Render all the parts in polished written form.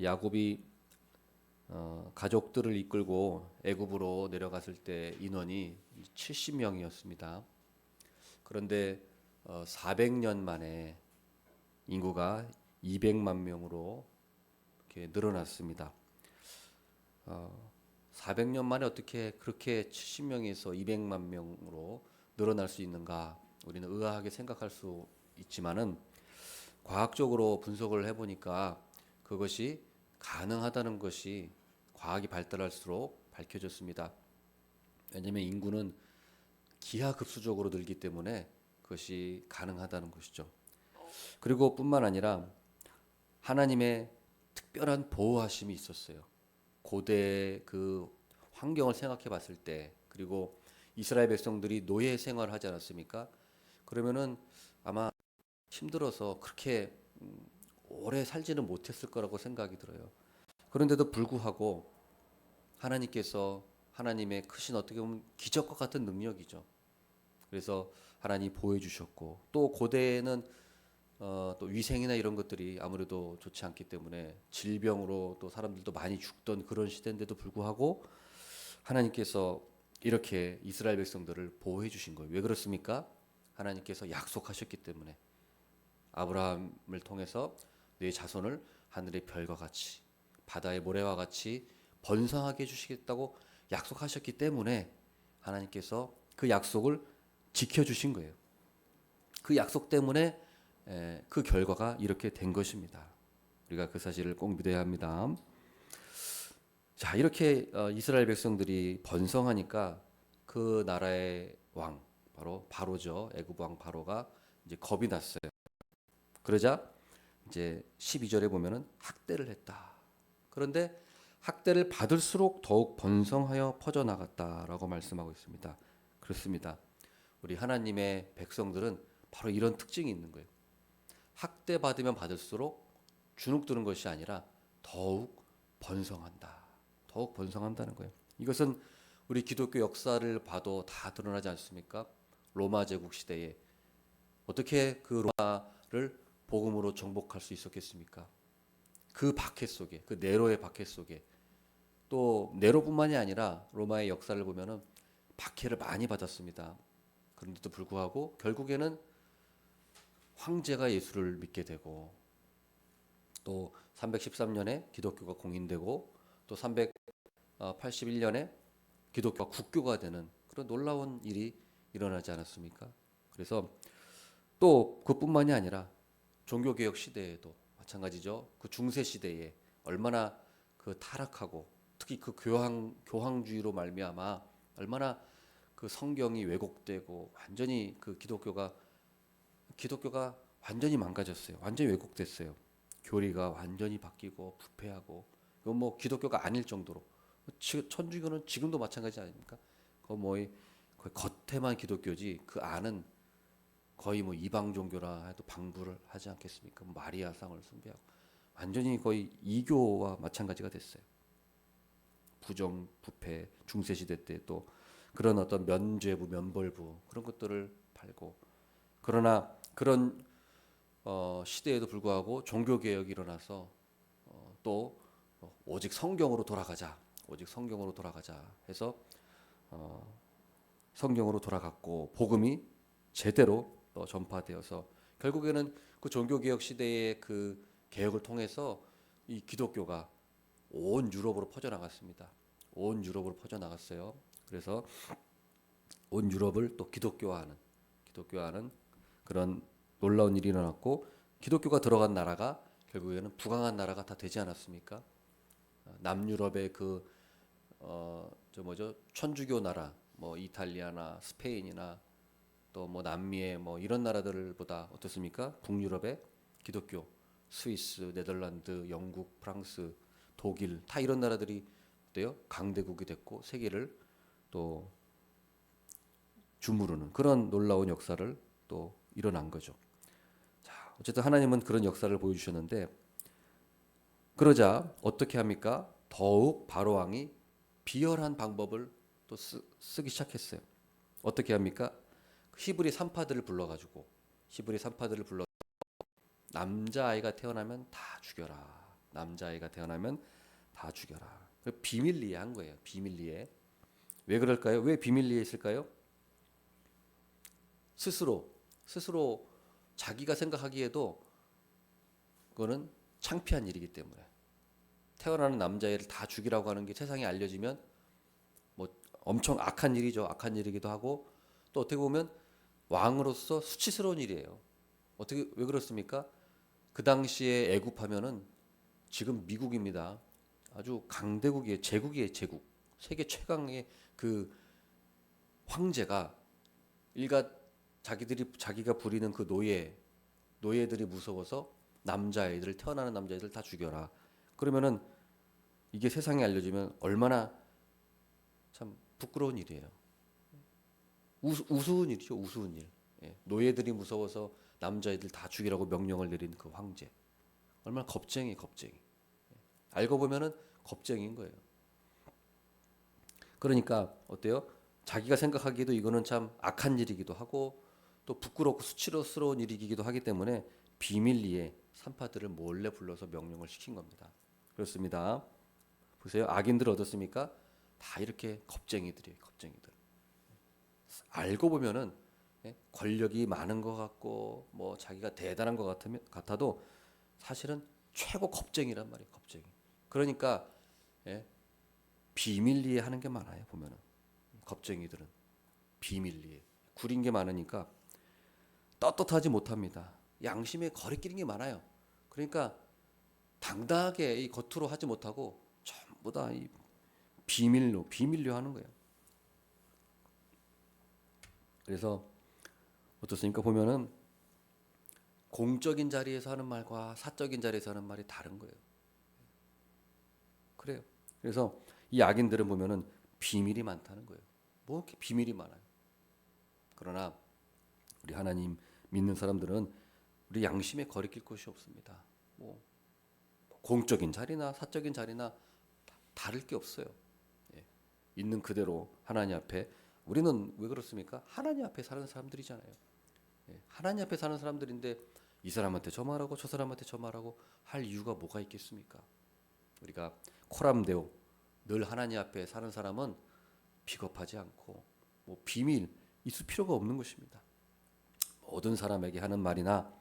야곱이 가족들을 이끌고 애굽으로 내려갔을 때 인원이 70명이었습니다. 그런데 400년 만에 인구가 200만 명으로 이렇게 늘어났습니다. 400년 만에 어떻게 그렇게 70명에서 200만 명으로 늘어날 수 있는가? 우리는 의아하게 생각할 수 있지만은 과학적으로 분석을 해보니까 그것이 가능하다는 것이 과학이 발달할수록 밝혀졌습니다. 왜냐하면 인구는 기하급수적으로 늘기 때문에 그것이 가능하다는 것이죠. 그리고 뿐만 아니라 하나님의 특별한 보호하심이 있었어요. 고대 그 환경을 생각해 봤을 때, 그리고 이스라엘 백성들이 노예 생활을 하지 않았습니까? 그러면은 아마 힘들어서 그렇게 오래 살지는 못했을 거라고 생각이 들어요. 그런데도 불구하고 하나님께서 하나님의 크신 어떻게 보면 기적과 같은 능력이죠. 그래서 하나님이 보여 주셨고, 또 고대에는 또 위생이나 이런 것들이 아무래도 좋지 않기 때문에 질병으로 또 사람들도 많이 죽던 그런 시대인데도 불구하고 하나님께서 이렇게 이스라엘 백성들을 보호해 주신 거예요. 왜 그렇습니까? 하나님께서 약속하셨기 때문에. 아브라함을 통해서 내 자손을 하늘의 별과 같이 바다의 모래와 같이 번성하게 해주시겠다고 약속하셨기 때문에 하나님께서 그 약속을 지켜주신 거예요. 그 약속 때문에 그 결과가 이렇게 된 것입니다. 우리가 그 사실을 꼭 믿어야 합니다. 자, 이렇게 이스라엘 백성들이 번성하니까 그 나라의 왕, 바로 바로죠. 애굽 왕 바로가 이제 겁이 났어요. 그러자 이제 12절에 보면은 학대를 했다. 그런데 학대를 받을수록 더욱 번성하여 퍼져나갔다라고 말씀하고 있습니다. 그렇습니다. 우리 하나님의 백성들은 바로 이런 특징이 있는 거예요. 학대 받으면 받을수록 주눅드는 것이 아니라 더욱 번성한다. 더욱 번성한다는 거예요. 이것은 우리 기독교 역사를 봐도 다 드러나지 않습니까? 로마 제국 시대에 어떻게 그 로마를 복음으로 정복할 수 있었겠습니까? 그 박해 속에, 그 네로의 박해 속에, 또 네로뿐만이 아니라 로마의 역사를 보면은 박해를 많이 받았습니다. 그런데도 불구하고 결국에는 황제가 예수를 믿게 되고, 또 313년에 기독교가 공인되고, 또 381년에 기독교가 국교가 되는 그런 놀라운 일이 일어나지 않았습니까? 그래서 또 그뿐만이 아니라 종교개혁 시대에도 마찬가지죠. 그 중세 시대에 얼마나 그 타락하고, 특히 그 교황주의로 말미암아 얼마나 그 성경이 왜곡되고 완전히 그 기독교가 완전히 망가졌어요. 완전히 왜곡됐어요. 교리가 완전히 바뀌고 부패하고, 이건 뭐 기독교가 아닐 정도로, 천주교는 지금도 마찬가지 아닙니까? 거의 겉에만 기독교지 그 안은 거의 뭐 이방 종교라 해도 방불을 하지 않겠습니까? 마리아 상을 숭배하고 완전히 거의 이교와 마찬가지가 됐어요. 부정 부패 중세 시대 때 또 그런 어떤 면죄부 면벌부 그런 것들을 팔고, 그러나 그런 시대에도 불구하고 종교 개혁이 일어나서 또 오직 성경으로 돌아가자, 오직 성경으로 돌아가자 해서 성경으로 돌아갔고, 복음이 제대로 전파되어서 결국에는 그 종교개혁 시대의 그 개혁을 통해서 이 기독교가 온 유럽으로 퍼져나갔습니다. 온 유럽으로 퍼져나갔어요. 그래서 온 유럽을 또 기독교화하는 그런 놀라운 일이 일어났고, 기독교가 들어간 나라가 결국에는 부강한 나라가 다 되지 않았습니까? 남유럽의 저 뭐죠? 천주교 나라, 뭐 이탈리아나 스페인이나 또 뭐 남미의 뭐 이런 나라들보다 어떻습니까? 북유럽의 기독교, 스위스, 네덜란드, 영국, 프랑스, 독일 다 이런 나라들이 어때요? 강대국이 됐고 세계를 또 주무르는 그런 놀라운 역사를 또 일어난 거죠. 자, 어쨌든 하나님은 그런 역사를 보여주셨는데, 그러자 어떻게 합니까? 더욱 바로 왕이 비열한 방법을 또 쓰기 시작했어요. 어떻게 합니까? 히브리 산파들을 불러 남자아이가 태어나면 다 죽여라. 남자아이가 태어나면 다 죽여라. 비밀리에 한 거예요. 비밀리에. 왜 그럴까요? 왜 비밀리에 했을까요? 스스로 자기가 생각하기에도 그거는 창피한 일이기 때문에 태어나는 남자애를 다 죽이라고 하는 게 세상에 알려지면 뭐 엄청 악한 일이죠. 악한 일이기도 하고 또 어떻게 보면 왕으로서 수치스러운 일이에요. 어떻게 왜 그렇습니까? 그 당시에 애굽하면은 지금 미국입니다. 아주 강대국이에요. 제국이에요. 제국. 세계 최강의 그 황제가 일가 자기가 부리는 그 노예들이 무서워서 남자애들 태어나는 남자애들 다 죽여라. 그러면은 이게 세상에 알려지면 얼마나 참 부끄러운 일이에요. 우스운 일이죠. 우스운 일. 예. 노예들이 무서워서 남자애들 다 죽이라고 명령을 내린 그 황제. 얼마나 겁쟁이. 알고 보면은 겁쟁이인 거예요. 그러니까 어때요? 자기가 생각하기에도 이거는 참 악한 일이기도 하고 또 부끄럽고 수치스러운 일이기도 하기 때문에 비밀리에 산파들을 몰래 불러서 명령을 시킨 겁니다. 그렇습니다. 보세요. 악인들 어떻습니까? 다 이렇게 겁쟁이들이에요. 겁쟁이들. 알고 보면은 권력이 많은 것 같고 뭐 자기가 대단한 것 같아도 사실은 최고 겁쟁이란 말이에요. 겁쟁이. 그러니까 비밀리에 하는 게 많아요. 보면은 겁쟁이들은 비밀리에 구린 게 많으니까 떳떳하지 못합니다. 양심에 거리끼는 게 많아요. 그러니까 당당하게 이 겉으로 하지 못하고 전부 다 이 비밀로 하는 거예요. 그래서 어떻습니까? 보면은 공적인 자리에서 하는 말과 사적인 자리에서 하는 말이 다른 거예요. 그래요. 그래서 이 악인들은 보면은 비밀이 많다는 거예요. 뭐 이렇게 비밀이 많아요. 그러나 우리 하나님 믿는 사람들은 우리 양심에 거리낄 것이 없습니다. 뭐 공적인 자리나 사적인 자리나 다를 게 없어요. 예. 있는 그대로 하나님 앞에 우리는 왜 그렇습니까? 하나님 앞에 사는 사람들이잖아요. 예. 하나님 앞에 사는 사람들인데 이 사람한테 저 말하고 저 사람한테 저 말하고 할 이유가 뭐가 있겠습니까? 우리가 코람데오 늘 하나님 앞에 사는 사람은 비겁하지 않고 뭐 비밀 있을 필요가 없는 것입니다. 모든 사람에게 하는 말이나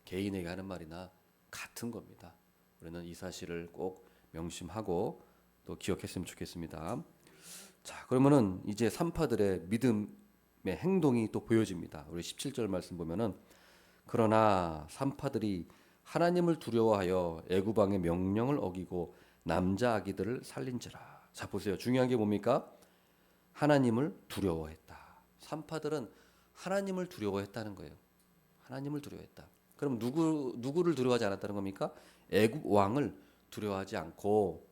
개인에게 하는 말이나 같은 겁니다. 우리는 이 사실을 꼭 명심하고 또 기억했으면 좋겠습니다. 자, 그러면은 이제 산파들의 믿음의 행동이 또 보여집니다. 우리 17절 말씀 보면은 그러나 산파들이 하나님을 두려워하여 애굽 왕의 명령을 어기고 남자 아기들을 살린지라. 자, 보세요. 중요한 게 뭡니까? 하나님을 두려워했다. 산파들은 하나님을 두려워했다는 거예요. 하나님을 두려워했다. 그럼 누구를 두려워하지 않았다는 겁니까? 애굽 왕을 두려워하지 않고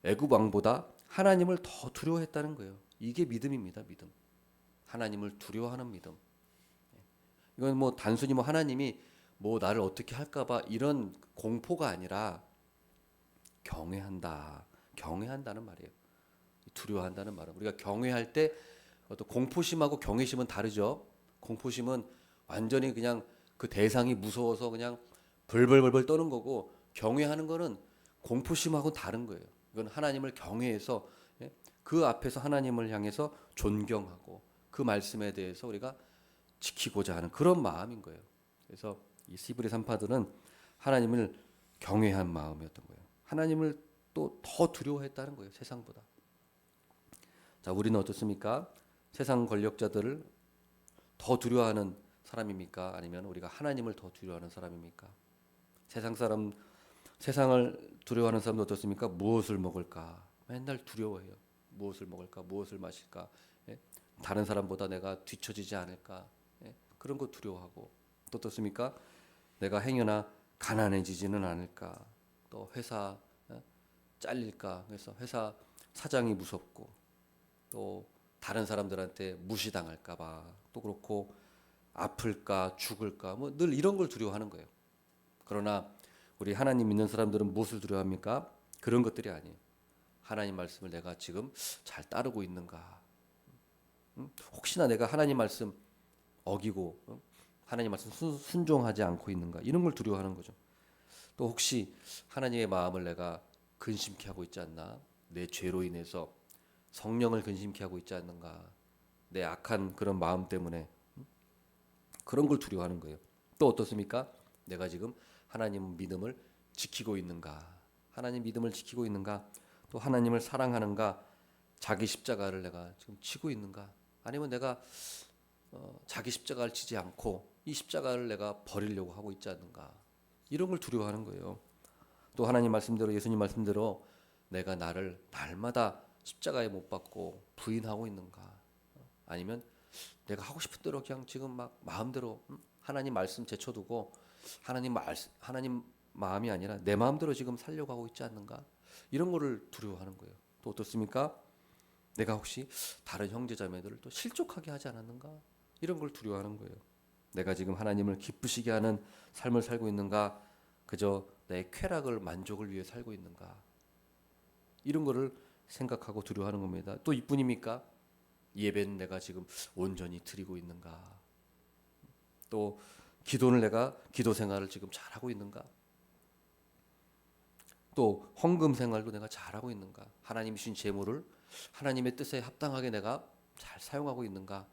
애굽 왕보다 하나님을 더 두려워했다는 거예요. 이게 믿음입니다. 믿음. 하나님을 두려워하는 믿음. 이건 뭐 단순히 뭐 하나님이 뭐 나를 어떻게 할까봐 이런 공포가 아니라 경외한다는 말이에요. 두려워한다는 말은 우리가 경외할 때 어떤 공포심하고 경외심은 다르죠. 공포심은 완전히 그냥 그 대상이 무서워서 그냥 벌벌벌벌 떠는 거고 경외하는 거는 공포심하고 다른 거예요. 이건 하나님을 경외해서 그 앞에서 하나님을 향해서 존경하고 그 말씀에 대해서 우리가 지키고자 하는 그런 마음인 거예요. 그래서 이 시브리 산파들은 하나님을 경외한 마음이었던 거예요. 하나님을 또 더 두려워했다는 거예요. 세상보다. 자, 우리는 어떻습니까? 세상 권력자들을 더 두려워하는 사람입니까? 아니면 우리가 하나님을 더 두려워하는 사람입니까? 세상을 두려워하는 사람도 어떻습니까? 무엇을 먹을까? 맨날 두려워해요. 무엇을 먹을까? 무엇을 마실까? 예? 다른 사람보다 내가 뒤처지지 않을까? 예? 그런 거 두려워하고 또 어떻습니까? 내가 행여나 가난해지지는 않을까? 또 회사 잘릴까? 그래서 회사 사장이 무섭고 또 다른 사람들한테 무시당할까 봐 또 그렇고 아플까 죽을까 뭐 늘 이런 걸 두려워하는 거예요. 그러나 우리 하나님 믿는 사람들은 무엇을 두려워합니까? 그런 것들이 아니에요. 하나님 말씀을 내가 지금 잘 따르고 있는가? 혹시나 내가 하나님 말씀 어기고 하나님 말씀 순종하지 않고 있는가? 이런 걸 두려워하는 거죠. 또 혹시 하나님의 마음을 내가 근심케 하고 있지 않나? 내 죄로 인해서 성령을 근심케 하고 있지 않는가? 내 악한 그런 마음 때문에 그런 걸 두려워하는 거예요. 또 어떻습니까? 내가 지금 하나님 믿음을 지키고 있는가? 하나님 믿음을 지키고 있는가? 또 하나님을 사랑하는가? 자기 십자가를 내가 지금 치고 있는가? 아니면 내가 자기 십자가를 치지 않고 이 십자가를 내가 버리려고 하고 있지 않는가? 이런 걸 두려워하는 거예요. 또 하나님 말씀대로 예수님 말씀대로 내가 나를 날마다 십자가에 못 박고 부인하고 있는가? 아니면 내가 하고 싶은 대로 그냥 지금 막 마음대로 하나님 말씀 제쳐두고 하나님 마음이 아니라 내 마음대로 지금 살려고 하고 있지 않는가? 이런 거를 두려워하는 거예요. 또 어떻습니까? 내가 혹시 다른 형제자매들을 또 실족하게 하지 않았는가? 이런 걸 두려워하는 거예요. 내가 지금 하나님을 기쁘시게 하는 삶을 살고 있는가? 그저 내 쾌락을 만족을 위해 살고 있는가? 이런 거를 생각하고 두려워하는 겁니다. 또 이뿐입니까? 예배는 내가 지금 온전히 드리고 있는가? 또 기도를 내가 기도 생활을 지금 잘하고 있는가? 또 헌금 생활도 내가 잘하고 있는가? 하나님이 주신 재물을 하나님의 뜻에 합당하게 내가 잘 사용하고 있는가?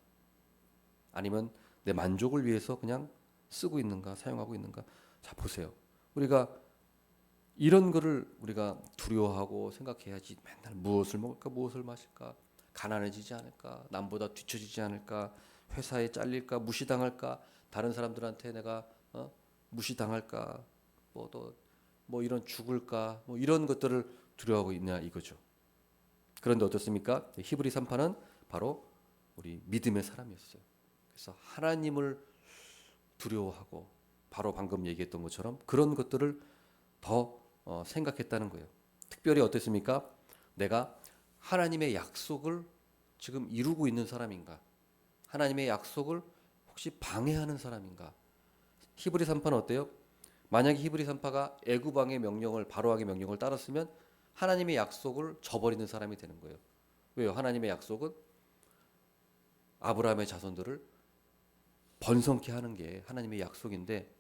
아니면 내 만족을 위해서 그냥 쓰고 있는가? 사용하고 있는가? 자, 보세요. 우리가 이런 거를 우리가 두려워하고 생각해야지. 맨날 무엇을 먹을까? 무엇을 마실까? 가난해지지 않을까? 남보다 뒤처지지 않을까? 회사에 잘릴까? 무시당할까? 다른 사람들한테 내가 무시당할까? 뭐 이런 죽을까? 뭐 이런 것들을 두려워하고 있냐 이거죠. 그런데 어떻습니까? 히브리 3파는 바로 우리 믿음의 사람이었어요. 그래서 하나님을 두려워하고 바로 방금 얘기했던 것처럼 그런 것들을 더 생각했다는 거예요. 특별히 어땠습니까? 내가 하나님의 약속을 지금 이루고 있는 사람인가? 하나님의 약속을 혹시 방해하는 사람인가? 히브리 3파는 어때요? 만약에 히브리 3파가 애굽 왕의 명령을 바로 왕의 명령을 따랐으면 하나님의 약속을 저버리는 사람이 되는 거예요. 왜요? 하나님의 약속은 아브라함의 자손들을 번성케 하는 게 하나님의 약속인데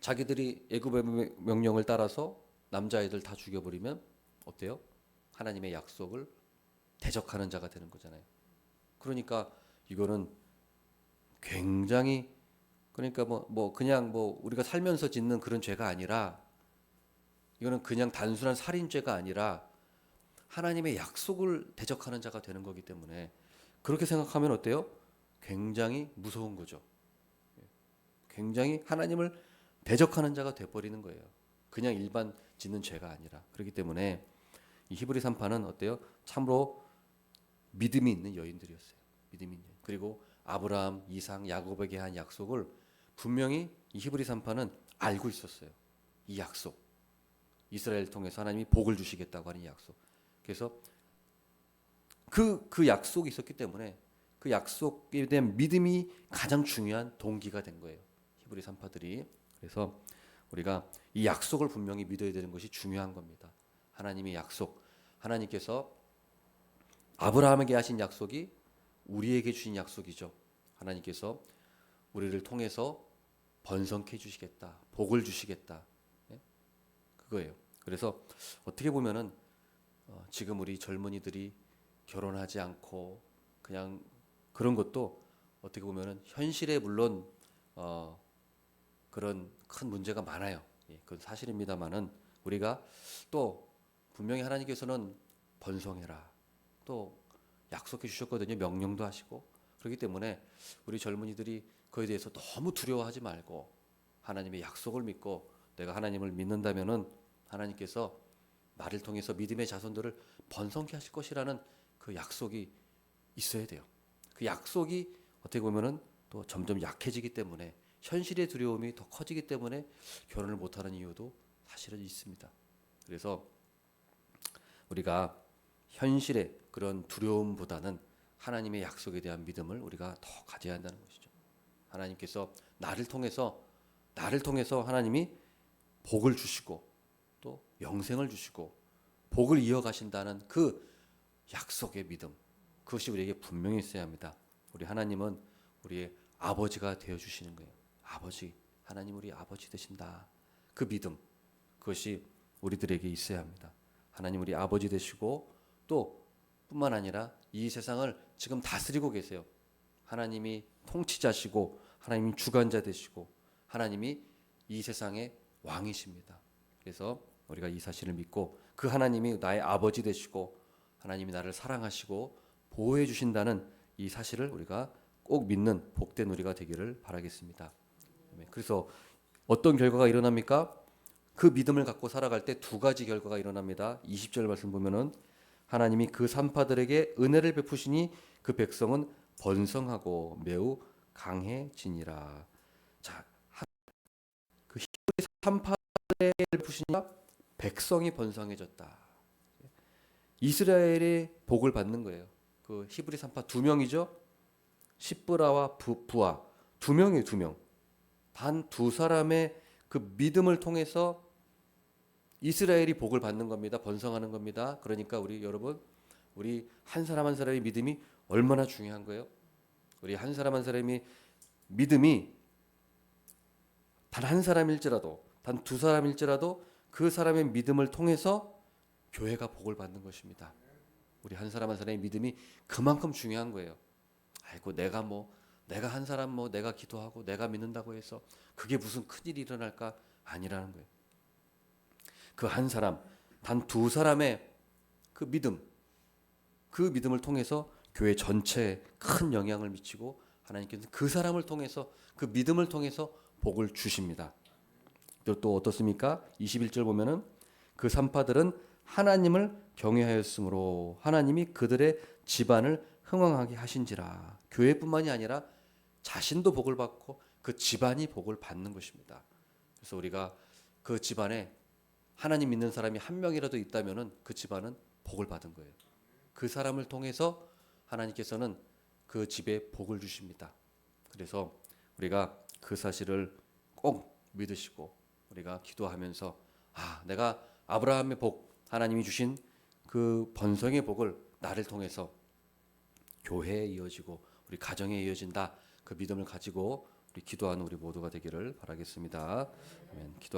자기들이 애굽의 명령을 따라서 남자아이들 다 죽여버리면 어때요? 하나님의 약속을 대적하는 자가 되는 거잖아요. 그러니까 이거는 굉장히 그러니까 그냥 우리가 살면서 짓는 그런 죄가 아니라 이거는 그냥 단순한 살인죄가 아니라 하나님의 약속을 대적하는 자가 되는 거기 때문에 그렇게 생각하면 어때요? 굉장히 무서운 거죠. 굉장히 하나님을 대적하는 자가 돼버리는 거예요. 그냥 일반 짓는 죄가 아니라. 그렇기 때문에 이 히브리 3파는 어때요? 참으로 믿음이 있는 여인들이었어요. 믿음이 있는. 그리고 아브라함, 이삭, 야곱에게 한 약속을 분명히 이 히브리 3파는 알고 있었어요. 이 약속. 이스라엘을 통해서 하나님이 복을 주시겠다고 하는 약속. 그래서 그 약속이 있었기 때문에 그 약속에 대한 믿음이 가장 중요한 동기가 된 거예요. 히브리 3파들이. 그래서 우리가 이 약속을 분명히 믿어야 되는 것이 중요한 겁니다. 하나님의 약속. 하나님께서 아브라함에게 하신 약속이 우리에게 주신 약속이죠. 하나님께서 우리를 통해서 번성케 해주시겠다. 복을 주시겠다. 네? 그거예요. 그래서 어떻게 보면은 지금 우리 젊은이들이 결혼하지 않고 그냥 그런 것도 어떻게 보면은 현실에 물론 그런 큰 문제가 많아요. 예, 그건 사실입니다만은 우리가 또 분명히 하나님께서는 번성해라 또 약속해 주셨거든요. 명령도 하시고 그렇기 때문에 우리 젊은이들이 그에 대해서 너무 두려워하지 말고 하나님의 약속을 믿고 내가 하나님을 믿는다면은 하나님께서 나를 통해서 믿음의 자손들을 번성케 하실 것이라는 그 약속이 있어야 돼요. 그 약속이 어떻게 보면은 또 점점 약해지기 때문에 현실의 두려움이 더 커지기 때문에 결혼을 못하는 이유도 사실은 있습니다. 그래서 우리가 현실의 그런 두려움보다는 하나님의 약속에 대한 믿음을 우리가 더 가져야 한다는 것이죠. 하나님께서 나를 통해서 하나님이 복을 주시고 또 영생을 주시고 복을 이어가신다는 그 약속의 믿음 그것이 우리에게 분명히 있어야 합니다. 우리 하나님은 우리의 아버지가 되어 주시는 거예요. 아버지 하나님 우리 아버지 되신다. 그 믿음, 그것이 우리들에게 있어야 합니다. 하나님 우리 아버지 되시고 또 뿐만 아니라 이 세상을 지금 다스리고 계세요. 하나님이 통치자시고 하나님이 주관자 되시고 하나님이 이 세상의 왕이십니다. 그래서 우리가 이 사실을 믿고 그 하나님이 나의 아버지 되시고 하나님이 나를 사랑하시고 보호해 주신다는 이 사실을 우리가 꼭 믿는 복된 우리가 되기를 바라겠습니다. 그래서 어떤 결과가 일어납니까? 그 믿음을 갖고 살아갈 때 두 가지 결과가 일어납니다. 20절 말씀 보면은 하나님이 그 산파들에게 은혜를 베푸시니 그 백성은 번성하고 매우 강해지니라. 자, 그 히브리 산파들에게 베푸시니까 백성이 번성해졌다. 이스라엘의 복을 받는 거예요. 그 히브리 산파 두 명이죠. 시브라와 부아 두 명이에요. 두 명. 단 두 사람의 그 믿음을 통해서 이스라엘이 복을 받는 겁니다. 번성하는 겁니다. 그러니까 우리 여러분, 우리 한 사람 한 사람의 믿음이 얼마나 중요한 거예요? 우리 한 사람 한 사람이 믿음이 단 한 사람일지라도, 단 두 사람일지라도 그 사람의 믿음을 통해서 교회가 복을 받는 것입니다. 우리 한 사람 한 사람의 믿음이 그만큼 중요한 거예요. 아이고 내가 한 사람 내가 기도하고 내가 믿는다고 해서 그게 무슨 큰일이 일어날까? 아니라는 거예요. 그 한 사람, 단 두 사람의 그 믿음을 통해서 교회 전체에 큰 영향을 미치고 하나님께서 그 사람을 통해서 그 믿음을 통해서 복을 주십니다. 또 어떻습니까? 21절 보면은 그 산파들은 하나님을 경외하였으므로 하나님이 그들의 집안을 흥왕하게 하신지라. 교회뿐만이 아니라 자신도 복을 받고 그 집안이 복을 받는 것입니다. 그래서 우리가 그 집안에 하나님 믿는 사람이 한 명이라도 있다면은 그 집안은 복을 받은 거예요. 그 사람을 통해서 하나님께서는 그 집에 복을 주십니다. 그래서 우리가 그 사실을 꼭 믿으시고 우리가 기도하면서 내가 아브라함의 복, 하나님이 주신 그 번성의 복을 나를 통해서 교회에 이어지고 우리 가정에 이어진다. 그 믿음을 가지고 우리 기도하는 우리 모두가 되기를 바라겠습니다. 아멘. 기도